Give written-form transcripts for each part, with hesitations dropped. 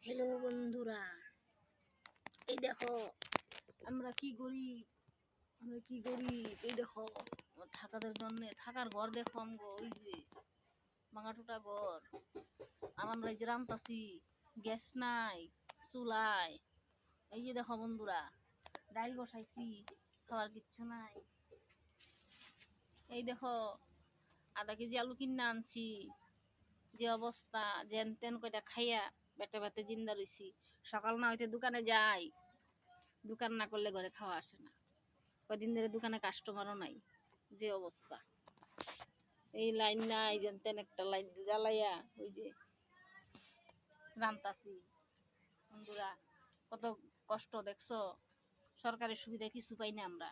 Hello বন্ধুরা, এই দেখো আমরা কি করি। এই দেখো থাকাদের জন্য থাকার ঘর দেখো আমগো ওই যে ভাঙা টুটা ঘর। আমরা এই যে রান্তাছি, গ্যাস নাই, চুলাই। এই যে দেখো বন্ধুরা, ডাল বসাইছি, খাওয়ার কিচ্ছু নাই। এই দেখো আধা কেজি আলু কিনে আনছি, যে অবস্থা যেন তেন কয়টা খাইয়া বেটে বেটে জিন্দা রইছি। সকাল না হইতে দোকানে যাই, দোকান না করলে ঘরে খাওয়া আসে না। কদিন ধরে দোকানে কাস্টমারও নাই, যে অবস্থা। এই লাইন নাই, যেন তেন একটা লাইন জ্বালাইয়া ওই যে রান্তাছি। বন্ধুরা কত কষ্ট দেখছো, সরকারের সুবিধা কিছু পাই না আমরা।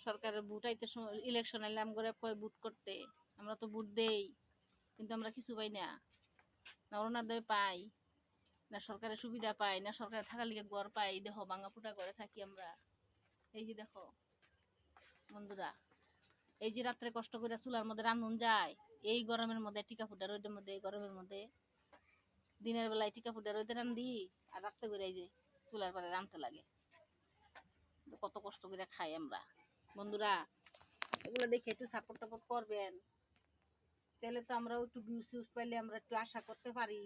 সরকারের ভোট আইতে ইলেকশন এলাম করে কয় ভোট করতে, আমরা তো ভোট দেই, কিন্তু আমরা কিছু পাই না। না অরুণোদয় পাই, না সরকারের সুবিধা পাই, না সরকারের থাকার লিগে ঘর পাই। দেখো ভাঙা ফুটা ঘরে থাকি আমরা। এই যে দেখো বন্ধুরা, এই যে রাত্রে কষ্ট করে চুলার মধ্যে রান্ধন যায়, এই গরমের মধ্যে টিকা ফুটা রোদের মধ্যে, এই গরমের মধ্যে দিনের বেলায় টিকা ফুটা রোদে রান্ধি, আর রাত্রে করে এই যে চুলার পরে রাঁধতে লাগে। কত কষ্ট করে খাই আমরা। বন্ধুরা এগুলো দেখে একটু সাপোর্ট টাপোর্ট করবেন, তাহলে তো আমরাও একটু ভিউজ পাইলে আমরা একটু আশা করতে পারি।